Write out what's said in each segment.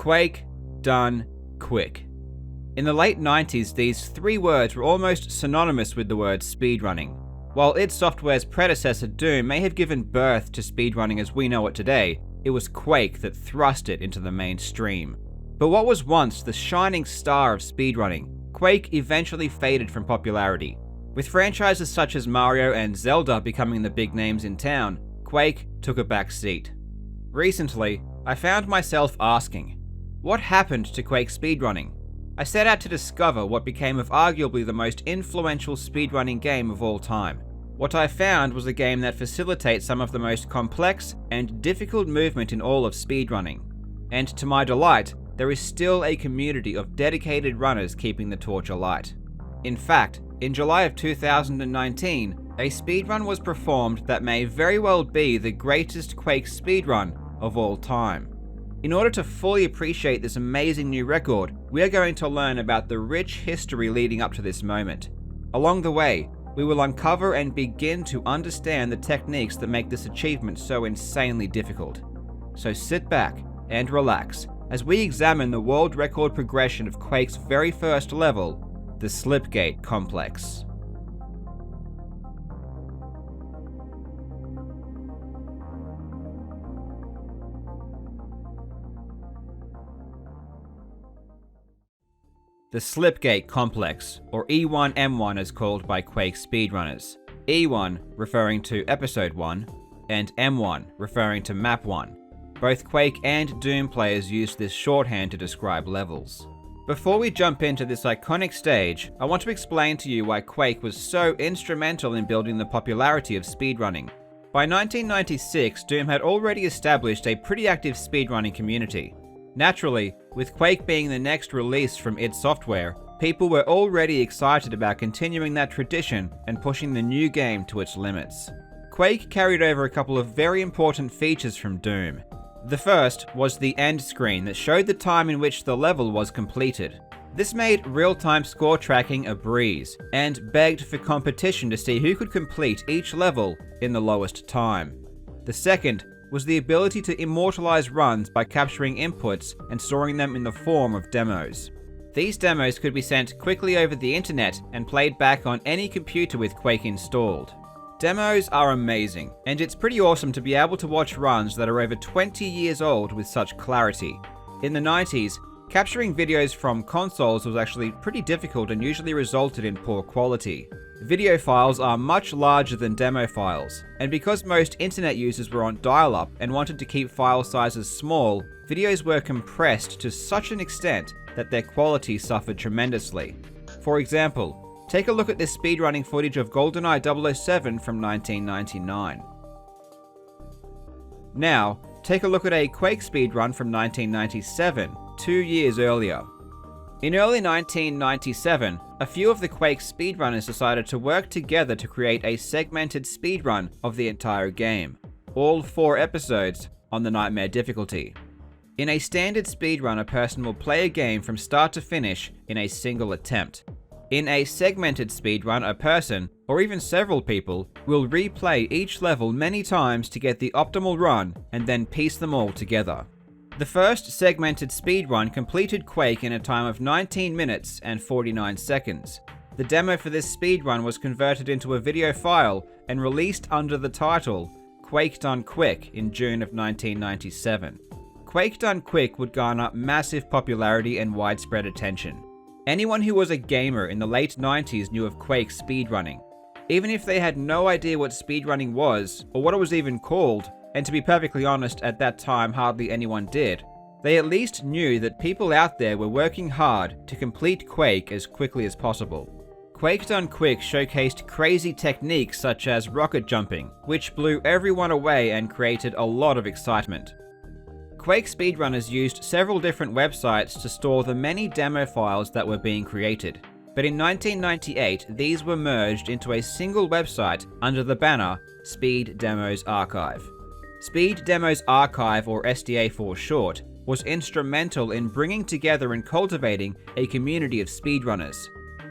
Quake done quick. In the late 90s, these three words were almost synonymous with the word speedrunning. While id Software's predecessor Doom may have given birth to speedrunning as we know it today, it was Quake that thrust it into the mainstream. But what was once the shining star of speedrunning, Quake eventually faded from popularity. With franchises such as Mario and Zelda becoming the big names in town, Quake took a back seat. Recently, I found myself asking, what happened to Quake speedrunning? I set out to discover what became of arguably the most influential speedrunning game of all time. What I found was a game that facilitates some of the most complex and difficult movement in all of speedrunning. And to my delight, there is still a community of dedicated runners keeping the torch alight. In fact, in July of 2019, a speedrun was performed that may very well be the greatest Quake speedrun of all time. In order to fully appreciate this amazing new record, we are going to learn about the rich history leading up to this moment. Along the way, we will uncover and begin to understand the techniques that make this achievement so insanely difficult. So sit back and relax as we examine the world record progression of Quake's very first level, the Slipgate Complex. The Slipgate Complex, or E1M1 as called by Quake speedrunners. E1 referring to Episode 1, and M1 referring to Map 1. Both Quake and Doom players used this shorthand to describe levels. Before we jump into this iconic stage, I want to explain to you why Quake was so instrumental in building the popularity of speedrunning. By 1996, Doom had already established a pretty active speedrunning community. Naturally, with Quake being the next release from id Software, people were already excited about continuing that tradition and pushing the new game to its limits. Quake carried over a couple of very important features from Doom. The first was the end screen that showed the time in which the level was completed. This made real-time score tracking a breeze, and begged for competition to see who could complete each level in the lowest time. The second was the ability to immortalize runs by capturing inputs and storing them in the form of demos. These demos could be sent quickly over the internet and played back on any computer with Quake installed. Demos are amazing, and it's pretty awesome to be able to watch runs that are over 20 years old with such clarity. In the 90s, capturing videos from consoles was actually pretty difficult and usually resulted in poor quality. Video files are much larger than demo files, and because most internet users were on dial-up and wanted to keep file sizes small, videos were compressed to such an extent that their quality suffered tremendously. For example, take a look at this speedrunning footage of GoldenEye 007 from 1999. Now, take a look at a Quake speedrun from 1997, 2 years earlier. In early 1997, a few of the Quake speedrunners decided to work together to create a segmented speedrun of the entire game, all 4 episodes on the Nightmare difficulty. In a standard speedrun, a person will play a game from start to finish in a single attempt. In a segmented speedrun, a person, or even several people, will replay each level many times to get the optimal run and then piece them all together. The first segmented speedrun completed Quake in a time of 19 minutes and 49 seconds. The demo for this speedrun was converted into a video file and released under the title Quake Done Quick in June of 1997. Quake Done Quick would garner massive popularity and widespread attention. Anyone who was a gamer in the late 90s knew of Quake speedrunning. Even if they had no idea what speedrunning was, or what it was even called, and to be perfectly honest, at that time hardly anyone did, they at least knew that people out there were working hard to complete Quake as quickly as possible. Quake Done Quick showcased crazy techniques such as rocket jumping, which blew everyone away and created a lot of excitement. Quake speedrunners used several different websites to store the many demo files that were being created, but in 1998 these were merged into a single website under the banner Speed Demos Archive. Speed Demos Archive, or SDA for short, was instrumental in bringing together and cultivating a community of speedrunners.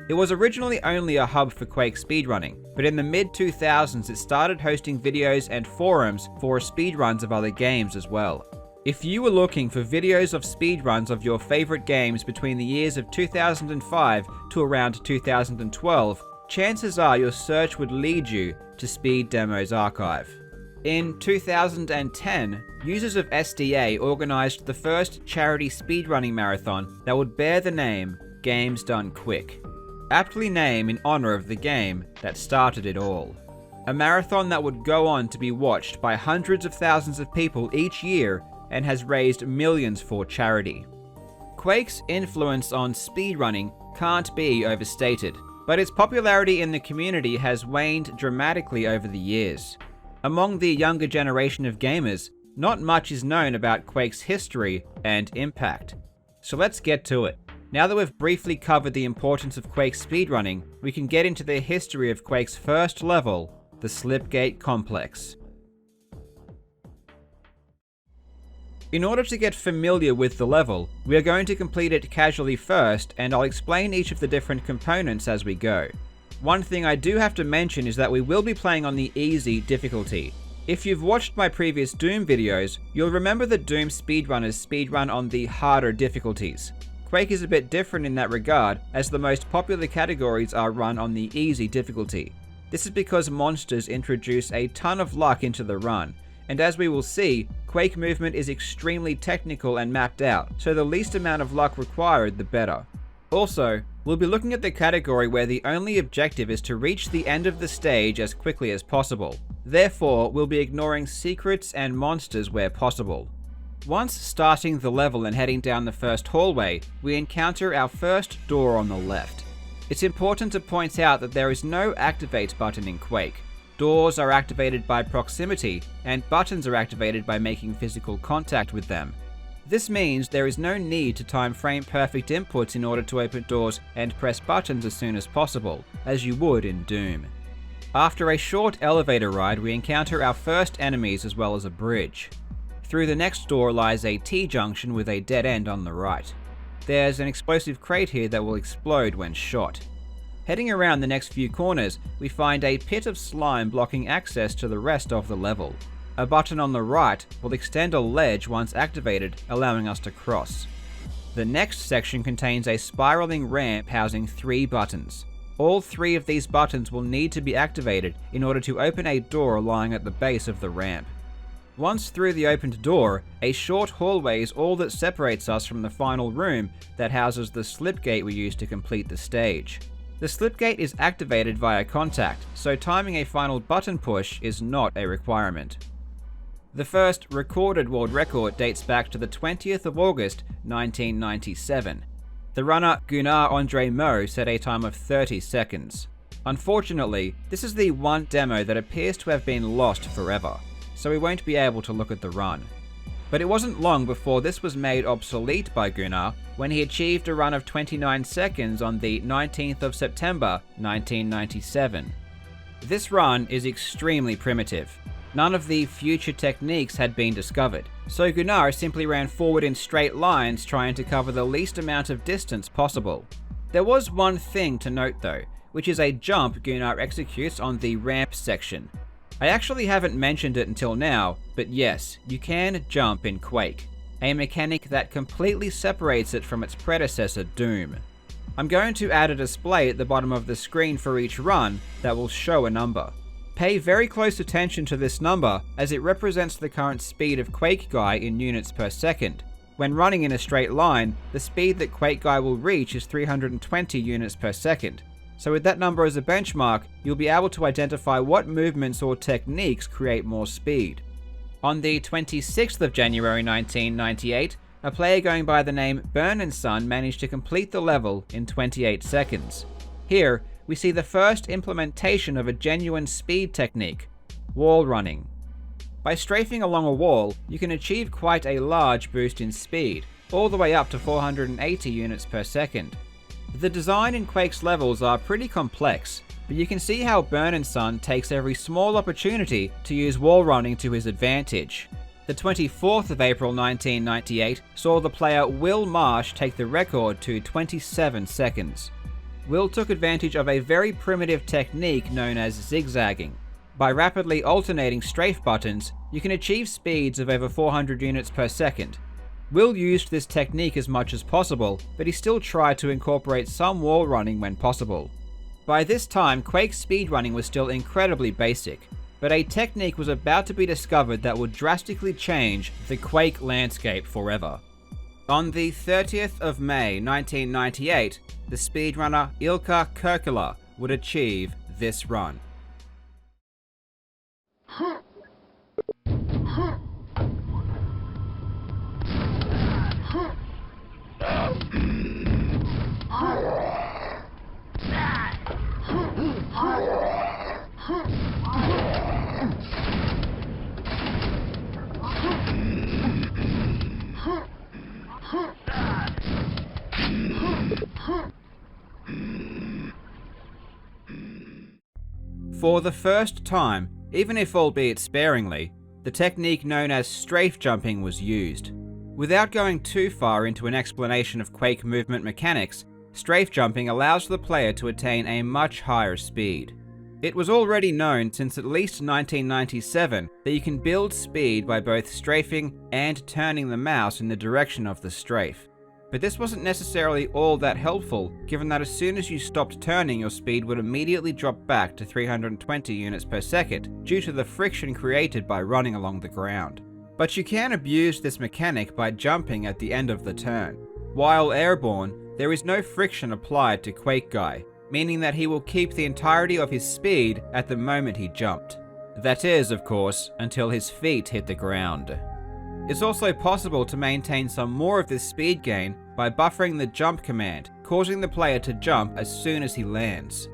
It was originally only a hub for Quake speedrunning, but in the mid-2000s it started hosting videos and forums for speedruns of other games as well. If you were looking for videos of speedruns of your favorite games between the years of 2005 to around 2012, chances are your search would lead you to Speed Demo's archive. In 2010, users of SDA organized the first charity speedrunning marathon that would bear the name Games Done Quick, aptly named in honor of the game that started it all. A marathon that would go on to be watched by hundreds of thousands of people each year and has raised millions for charity. Quake's influence on speedrunning can't be overstated, but its popularity in the community has waned dramatically over the years. Among the younger generation of gamers, not much is known about Quake's history and impact. So let's get to it. Now that we've briefly covered the importance of Quake speedrunning, we can get into the history of Quake's first level, the Slipgate Complex. In order to get familiar with the level, we are going to complete it casually first, and I'll explain each of the different components as we go. One thing I do have to mention is that we will be playing on the easy difficulty. If you've watched my previous Doom videos, you'll remember that Doom speedrunners speedrun on the harder difficulties. Quake is a bit different in that regard, as the most popular categories are run on the easy difficulty. This is because monsters introduce a ton of luck into the run, and as we will see, Quake movement is extremely technical and mapped out, so the least amount of luck required, the better. Also, we'll be looking at the category where the only objective is to reach the end of the stage as quickly as possible. Therefore, we'll be ignoring secrets and monsters where possible. Once starting the level and heading down the first hallway, we encounter our first door on the left. It's important to point out that there is no activate button in Quake. Doors are activated by proximity, and buttons are activated by making physical contact with them. This means there is no need to time frame perfect inputs in order to open doors and press buttons as soon as possible, as you would in Doom. After a short elevator ride, we encounter our first enemies as well as a bridge. Through the next door lies a T-junction with a dead end on the right. There's an explosive crate here that will explode when shot. Heading around the next few corners, we find a pit of slime blocking access to the rest of the level. A button on the right will extend a ledge once activated, allowing us to cross. The next section contains a spiraling ramp housing 3 buttons. All 3 of these buttons will need to be activated in order to open a door lying at the base of the ramp. Once through the opened door, a short hallway is all that separates us from the final room that houses the slipgate we use to complete the stage. The slipgate is activated via contact, so timing a final button push is not a requirement. The first recorded world record dates back to the 20th of August 1997. The runner Gunnar Andre Mo set a time of 30 seconds. Unfortunately, this is the one demo that appears to have been lost forever, so we won't be able to look at the run. But it wasn't long before this was made obsolete by Gunnar when he achieved a run of 29 seconds on the 19th of September 1997. This run is extremely primitive. None of the future techniques had been discovered, so Gunnar simply ran forward in straight lines trying to cover the least amount of distance possible. There was one thing to note though, which is a jump Gunnar executes on the ramp section. I actually haven't mentioned it until now, but yes, you can jump in Quake, a mechanic that completely separates it from its predecessor Doom. I'm going to add a display at the bottom of the screen for each run that will show a number. Pay very close attention to this number as it represents the current speed of Quake Guy in units per second. When running in a straight line, the speed that Quake Guy will reach is 320 units per second. So with that number as a benchmark, you'll be able to identify what movements or techniques create more speed. On the 26th of January 1998, a player going by the name Burn & Son managed to complete the level in 28 seconds. Here, we see the first implementation of a genuine speed technique, wall running. By strafing along a wall, you can achieve quite a large boost in speed, all the way up to 480 units per second. The design in Quake's levels are pretty complex, but you can see how Burn & Son takes every small opportunity to use wall running to his advantage. The 24th of April 1998 saw the player Will Marsh take the record to 27 seconds. Will took advantage of a very primitive technique known as zigzagging. By rapidly alternating strafe buttons, You can achieve speeds of over 400 units per second. Will used this technique as much as possible, but he still tried to incorporate some wall running when possible. By this time, Quake speedrunning was still incredibly basic, but a technique was about to be discovered that would drastically change the Quake landscape forever. On the 30th of May 1998, the speedrunner Ilkka Kirkkila would achieve this run. For the first time, even if albeit sparingly, the technique known as Strafe Jumping was used. Without going too far into an explanation of Quake movement mechanics, Strafe Jumping allows the player to attain a much higher speed. It was already known since at least 1997 that you can build speed by both strafing and turning the mouse in the direction of the strafe. But this wasn't necessarily all that helpful, given that as soon as you stopped turning, your speed would immediately drop back to 320 units per second due to the friction created by running along the ground. But you can abuse this mechanic by jumping at the end of the turn. While airborne, there is no friction applied to Quake Guy, meaning that he will keep the entirety of his speed at the moment he jumped. That is, of course, until his feet hit the ground. It's also possible to maintain some more of this speed gain by buffering the jump command, causing the player to jump as soon as he lands.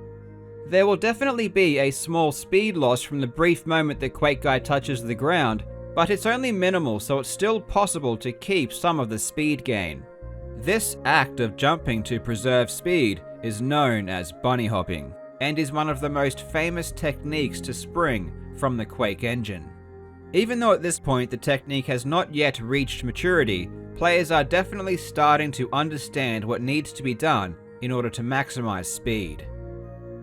There will definitely be a small speed loss from the brief moment that Quake Guy touches the ground, but it's only minimal, so it's still possible to keep some of the speed gain. This act of jumping to preserve speed is known as bunny hopping, and is one of the most famous techniques to spring from the Quake engine. Even though at this point the technique has not yet reached maturity, players are definitely starting to understand what needs to be done in order to maximize speed.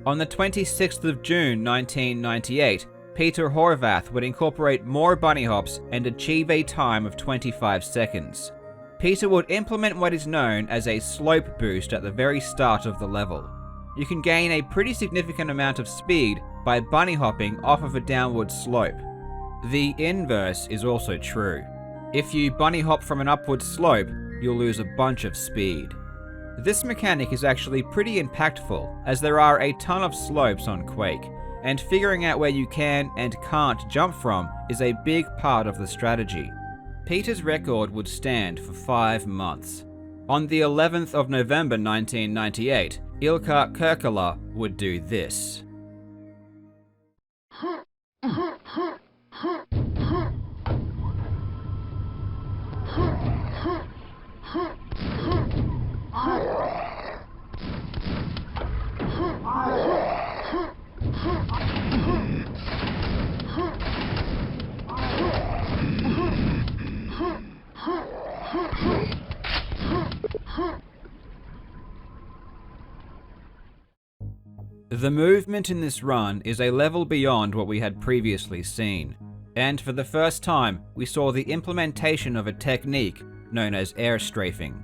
On the 26th of June 1998, Peter Horvath would incorporate more bunny hops and achieve a time of 25 seconds. Peter would implement what is known as a slope boost at the very start of the level. You can gain a pretty significant amount of speed by bunny hopping off of a downward slope. The inverse is also true. If you bunny hop from an upward slope, you'll lose a bunch of speed. This mechanic is actually pretty impactful, as there are a ton of slopes on Quake, and figuring out where you can and can't jump from is a big part of the strategy. Peter's record would stand for 5 months. On the 11th of November 1998, Ilkka Kirkkila would do this. The movement in this run is a level beyond what we had previously seen, and for the first time we saw the implementation of a technique known as air strafing.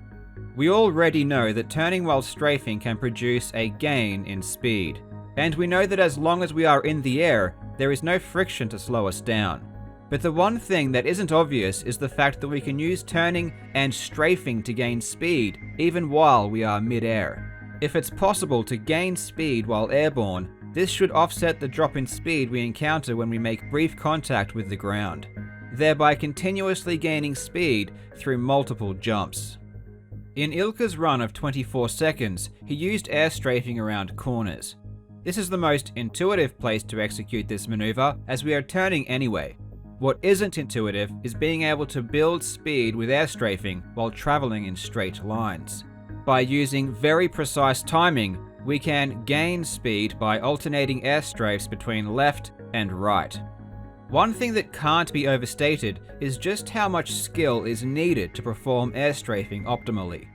We already know that turning while strafing can produce a gain in speed, and we know that as long as we are in the air, there is no friction to slow us down. But the one thing that isn't obvious is the fact that we can use turning and strafing to gain speed even while we are mid-air. If it's possible to gain speed while airborne, this should offset the drop in speed we encounter when we make brief contact with the ground, thereby continuously gaining speed through multiple jumps. In Ilkka's run of 24 seconds, he used air strafing around corners. This is the most intuitive place to execute this maneuver, as we are turning anyway. What isn't intuitive is being able to build speed with air strafing while traveling in straight lines. By using very precise timing, we can gain speed by alternating air strafes between left and right. One thing that can't be overstated is just how much skill is needed to perform air strafing optimally.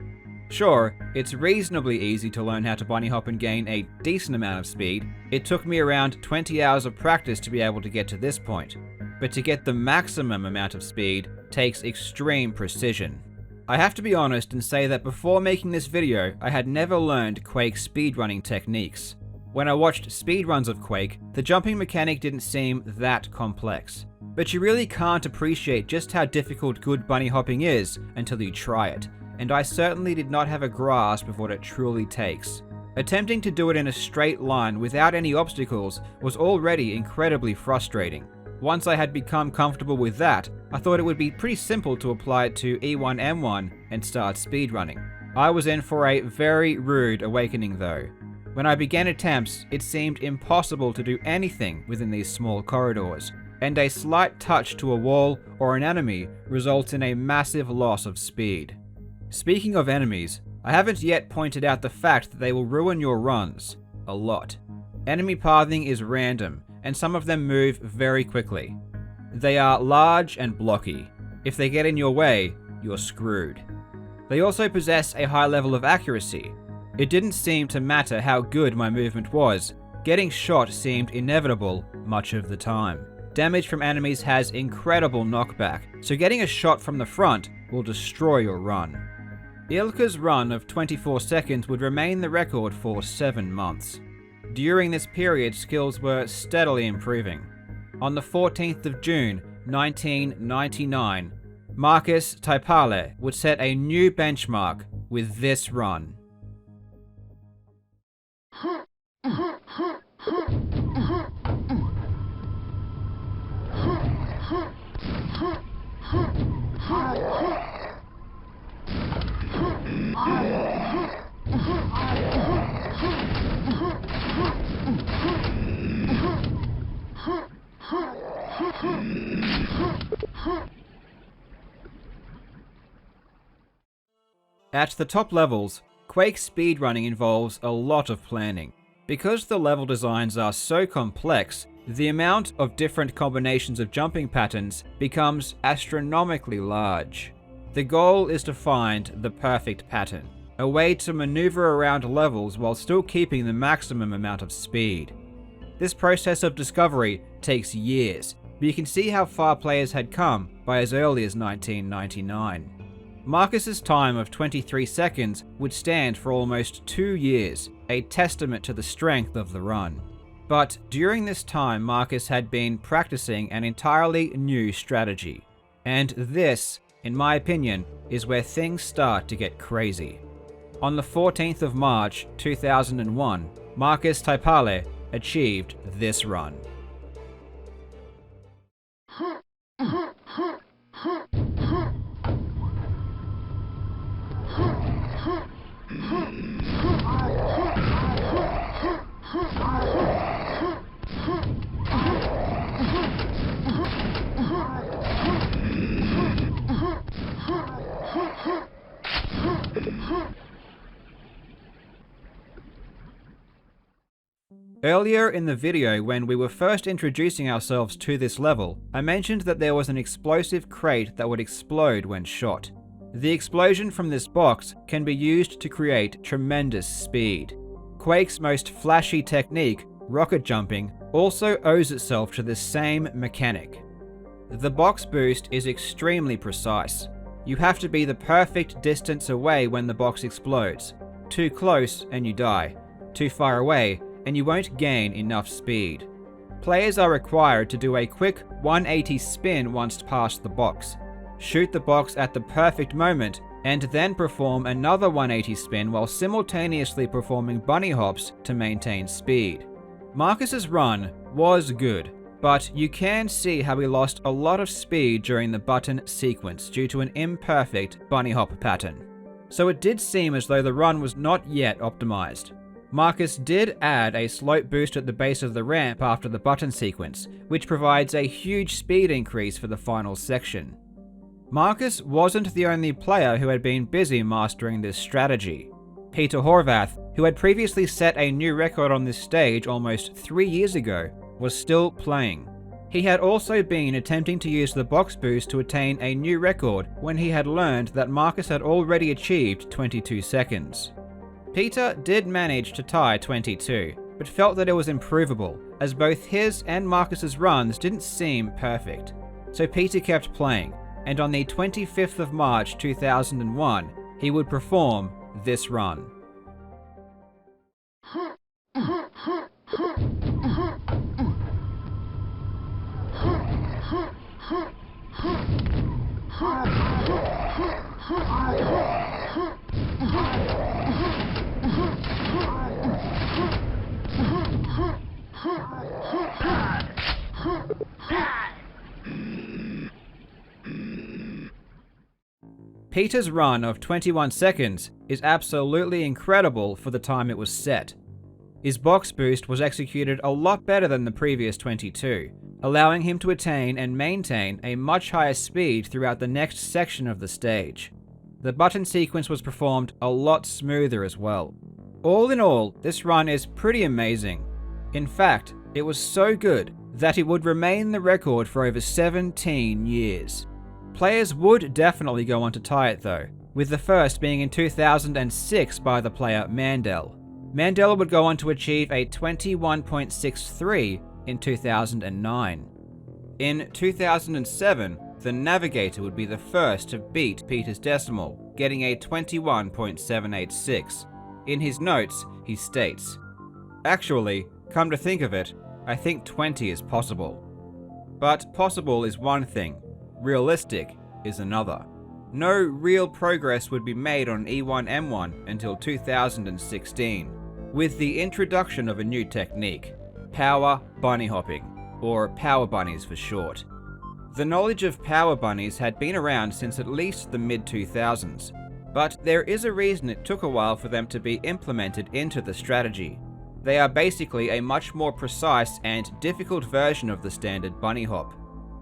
Sure, it's reasonably easy to learn how to bunny hop and gain a decent amount of speed. It took me around 20 hours of practice to be able to get to this point. but to get the maximum amount of speed takes extreme precision. I have to be honest and say that before making this video, I had never learned Quake speedrunning techniques. When I watched speedruns of Quake, the jumping mechanic didn't seem that complex. But you really can't appreciate just how difficult good bunny hopping is until you try it, and I certainly did not have a grasp of what it truly takes. Attempting to do it in a straight line without any obstacles was already incredibly frustrating. Once I had become comfortable with that, I thought it would be pretty simple to apply it to E1M1 and start speedrunning. I was in for a very rude awakening though. When I began attempts, it seemed impossible to do anything within these small corridors, and a slight touch to a wall or an enemy results in a massive loss of speed. Speaking of enemies, I haven't yet pointed out the fact that they will ruin your runs a lot. Enemy pathing is random, and some of them move very quickly. They are large and blocky. If they get in your way, you're screwed. They also possess a high level of accuracy. It didn't seem to matter how good my movement was, getting shot seemed inevitable much of the time. Damage from enemies has incredible knockback, so getting a shot from the front will destroy your run. Ilka's run of 24 seconds would remain the record for 7 months. During this period, skills were steadily improving. On the 14th of June, 1999, Marcus Taipale would set a new benchmark with this run. At the top levels, Quake speedrunning involves a lot of planning. Because the level designs are so complex, the amount of different combinations of jumping patterns becomes astronomically large. The goal is to find the perfect pattern, a way to maneuver around levels while still keeping the maximum amount of speed. This process of discovery takes years, but you can see how far players had come by as early as 1999. Marcus's time of 23 seconds would stand for almost 2 years, a testament to the strength of the run. But during this time, Marcus had been practicing an entirely new strategy. And this, in my opinion, is where things start to get crazy. On the 14th of March 2001, Marcus Taipale achieved this run. Earlier in the video, when we were first introducing ourselves to this level, I mentioned that there was an explosive crate that would explode when shot. The explosion from this box can be used to create tremendous speed. Quake's most flashy technique, rocket jumping, also owes itself to the same mechanic. The box boost is extremely precise. You have to be the perfect distance away when the box explodes. Too close and you die. Too far away and you won't gain enough speed. Players are required to do a quick 180 spin once past the box, shoot the box at the perfect moment, and then perform another 180 spin while simultaneously performing bunny hops to maintain speed. Marcus's run was good, but you can see how he lost a lot of speed during the button sequence due to an imperfect bunny hop pattern. So it did seem as though the run was not yet optimized. Marcus did add a slope boost at the base of the ramp after the button sequence, which provides a huge speed increase for the final section. Marcus wasn't the only player who had been busy mastering this strategy. Peter Horvath, who had previously set a new record on this stage almost 3 years ago, was still playing. He had also been attempting to use the box boost to attain a new record when he had learned that Marcus had already achieved 22 seconds. Peter did manage to tie 22, but felt that it was improvable, as both his and Marcus's runs didn't seem perfect. So Peter kept playing, and on the 25th of March 2001, he would perform this run. Peter's run of 21 seconds is absolutely incredible for the time it was set. His box boost was executed a lot better than the previous 22, allowing him to attain and maintain a much higher speed throughout the next section of the stage. The button sequence was performed a lot smoother as well. All in all, this run is pretty amazing. In fact, it was so good that it would remain the record for over 17 years. Players would definitely go on to tie it though, with the first being in 2006 by the player Mandel. Mandel would go on to achieve a 21.63 in 2009. In 2007, the Navigator would be the first to beat Peter's decimal, getting a 21.786. In his notes, he states, "Actually, come to think of it, I think 20 is possible." But possible is one thing, realistic is another. No real progress would be made on E1M1 until 2016, with the introduction of a new technique, power bunny hopping, or power bunnies for short. The knowledge of power bunnies had been around since at least the mid-2000s, but there is a reason it took a while for them to be implemented into the strategy. They are basically a much more precise and difficult version of the standard bunny hop.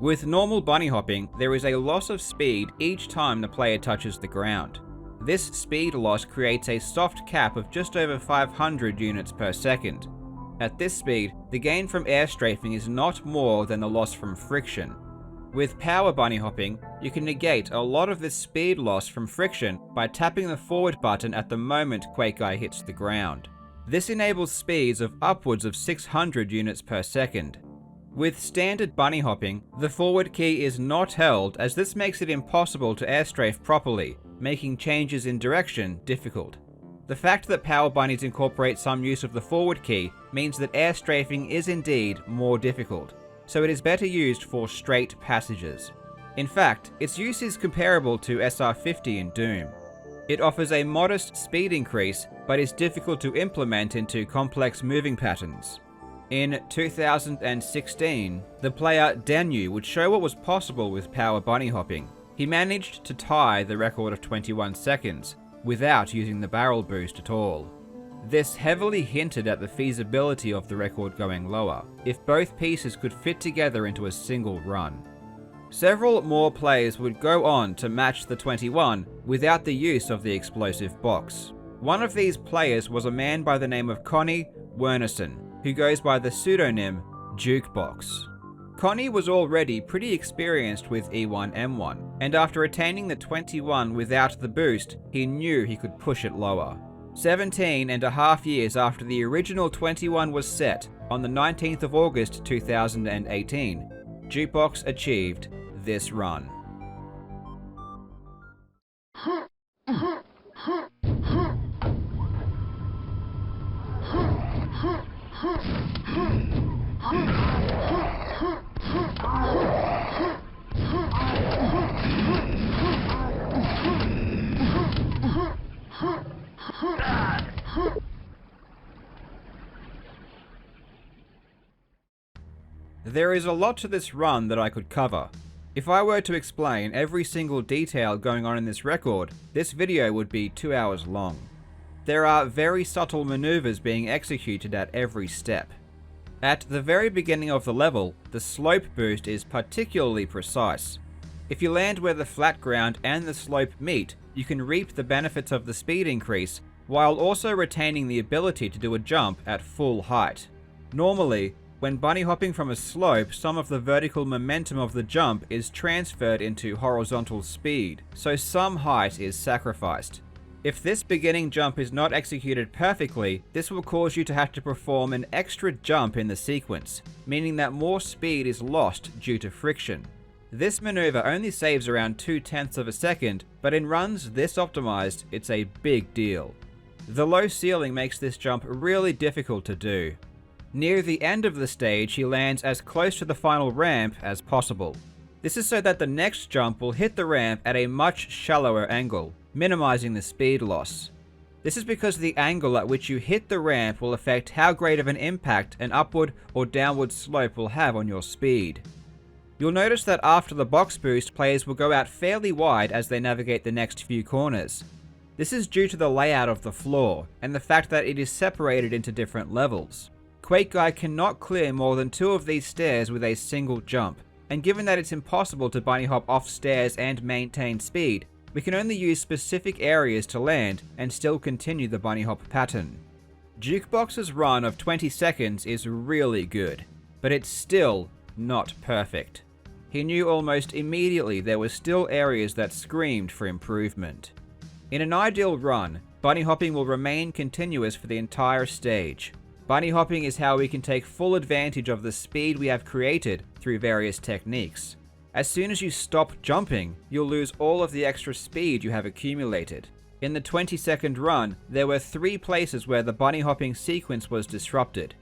With normal bunny hopping, there is a loss of speed each time the player touches the ground. This speed loss creates a soft cap of just over 500 units per second. At this speed, the gain from air strafing is not more than the loss from friction. With power bunny hopping, you can negate a lot of this speed loss from friction by tapping the forward button at the moment Quake Guy hits the ground. This enables speeds of upwards of 600 units per second. With standard bunny hopping, the forward key is not held as this makes it impossible to airstrafe properly, making changes in direction difficult. The fact that power bunnies incorporate some use of the forward key means that airstrafing is indeed more difficult, so it is better used for straight passages. In fact, its use is comparable to SR50 in Doom. It offers a modest speed increase, but is difficult to implement into complex moving patterns. In 2016, the player Danu would show what was possible with power bunny hopping. He managed to tie the record of 21 seconds, without using the barrel boost at all. This heavily hinted at the feasibility of the record going lower, if both pieces could fit together into a single run. Several more players would go on to match the 21 without the use of the explosive box. One of these players was a man by the name of Connie Wernerson, who goes by the pseudonym Jukebox. Connie was already pretty experienced with E1M1, and after attaining the 21 without the boost, he knew he could push it lower. 17.5 years after the original 21 was set, on the 19th of August 2018, Jukebox achieved this run. There is a lot to this run that I could cover. If I were to explain every single detail going on in this record, this video would be 2 hours long. There are very subtle maneuvers being executed at every step. At the very beginning of the level, the slope boost is particularly precise. If you land where the flat ground and the slope meet, you can reap the benefits of the speed increase, while also retaining the ability to do a jump at full height. Normally, when bunny hopping from a slope, some of the vertical momentum of the jump is transferred into horizontal speed, so some height is sacrificed. If this beginning jump is not executed perfectly, this will cause you to have to perform an extra jump in the sequence, meaning that more speed is lost due to friction. This maneuver only saves around 0.2 of a second, but in runs this optimized, it's a big deal. The low ceiling makes this jump really difficult to do. Near the end of the stage, he lands as close to the final ramp as possible. This is so that the next jump will hit the ramp at a much shallower angle, minimizing the speed loss. This is because the angle at which you hit the ramp will affect how great of an impact an upward or downward slope will have on your speed. You'll notice that after the box boost, players will go out fairly wide as they navigate the next few corners. This is due to the layout of the floor, and the fact that it is separated into different levels. Quake Guy cannot clear more than 2 of these stairs with a single jump, and given that it's impossible to bunny hop off stairs and maintain speed, we can only use specific areas to land and still continue the bunny hop pattern. Jukebox's run of 20 seconds is really good, but it's still not perfect. He knew almost immediately there were still areas that screamed for improvement. In an ideal run, bunny hopping will remain continuous for the entire stage. Bunny hopping is how we can take full advantage of the speed we have created through various techniques. As soon as you stop jumping, you'll lose all of the extra speed you have accumulated. In the 20-second run, there were 3 places where the bunny hopping sequence was disrupted.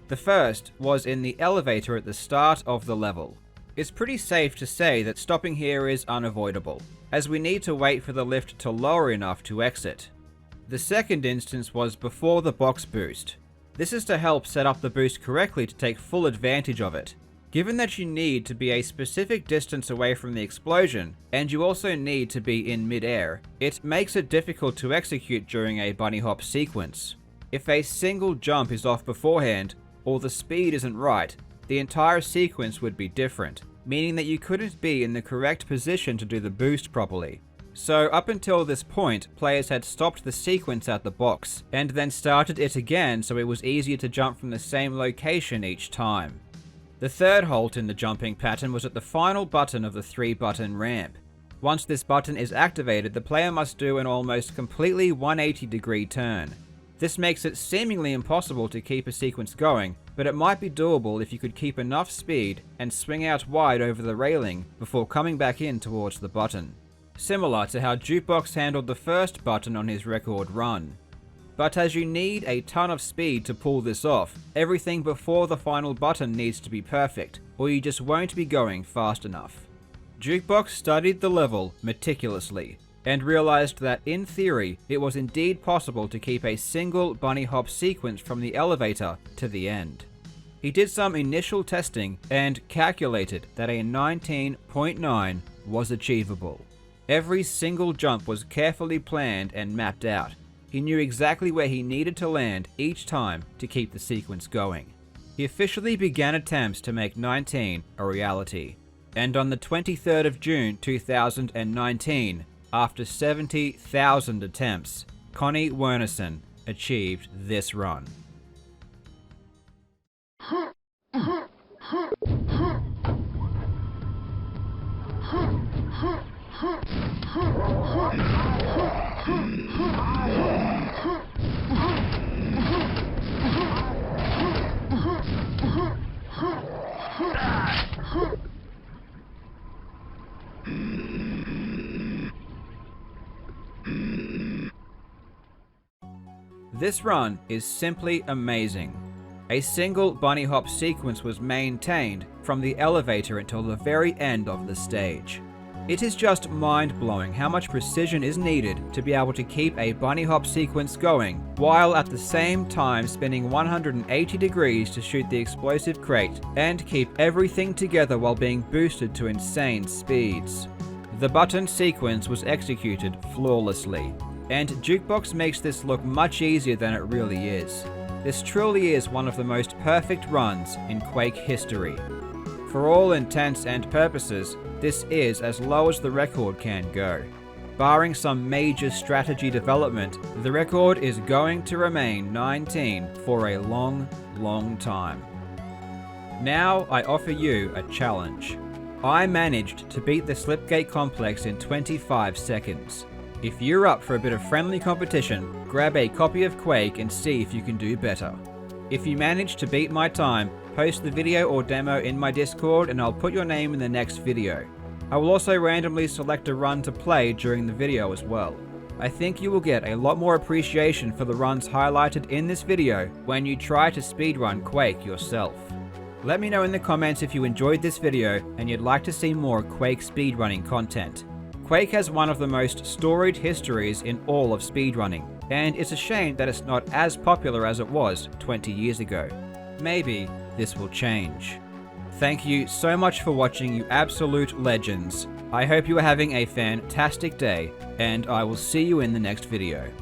The first was in the elevator at the start of the level. It's pretty safe to say that stopping here is unavoidable, as we need to wait for the lift to lower enough to exit. The second instance was before the box boost. This is to help set up the boost correctly to take full advantage of it. Given that you need to be a specific distance away from the explosion, and you also need to be in mid-air, it makes it difficult to execute during a bunny hop sequence. If a single jump is off beforehand, or the speed isn't right, the entire sequence would be different, meaning that you couldn't be in the correct position to do the boost properly. So up until this point, players had stopped the sequence at the box, and then started it again so it was easier to jump from the same location each time. The third halt in the jumping pattern was at the final button of the 3-button ramp. Once this button is activated, the player must do an almost completely 180-degree turn. This makes it seemingly impossible to keep a sequence going, but it might be doable if you could keep enough speed and swing out wide over the railing before coming back in towards the button. Similar to how Jukebox handled the first button on his record run. But as you need a ton of speed to pull this off, everything before the final button needs to be perfect, or you just won't be going fast enough. Jukebox studied the level meticulously, and realized that in theory, it was indeed possible to keep a single bunny hop sequence from the elevator to the end. He did some initial testing and calculated that a 19.9 was achievable. Every single jump was carefully planned and mapped out. He knew exactly where he needed to land each time to keep the sequence going. He officially began attempts to make 19 a reality. And on the 23rd of June 2019, after 70,000 attempts, Connie Wernerson achieved this run. This run is simply amazing. A single bunny hop sequence was maintained from the elevator until the very end of the stage. It is just mind-blowing how much precision is needed to be able to keep a bunny hop sequence going, while at the same time spinning 180 degrees to shoot the explosive crate, and keep everything together while being boosted to insane speeds. The button sequence was executed flawlessly, and Jukebox makes this look much easier than it really is. This truly is one of the most perfect runs in Quake history. For all intents and purposes, this is as low as the record can go. Barring some major strategy development, the record is going to remain 19 for a long, long time. Now I offer you a challenge. I managed to beat the Slipgate Complex in 25 seconds. If you're up for a bit of friendly competition, grab a copy of Quake and see if you can do better. If you manage to beat my time, post the video or demo in my Discord and I'll put your name in the next video. I will also randomly select a run to play during the video as well. I think you will get a lot more appreciation for the runs highlighted in this video when you try to speedrun Quake yourself. Let me know in the comments if you enjoyed this video and you'd like to see more Quake speedrunning content. Quake has one of the most storied histories in all of speedrunning, and it's a shame that it's not as popular as it was 20 years ago. Maybe this will change. Thank you so much for watching, you absolute legends. I hope you are having a fantastic day, and I will see you in the next video.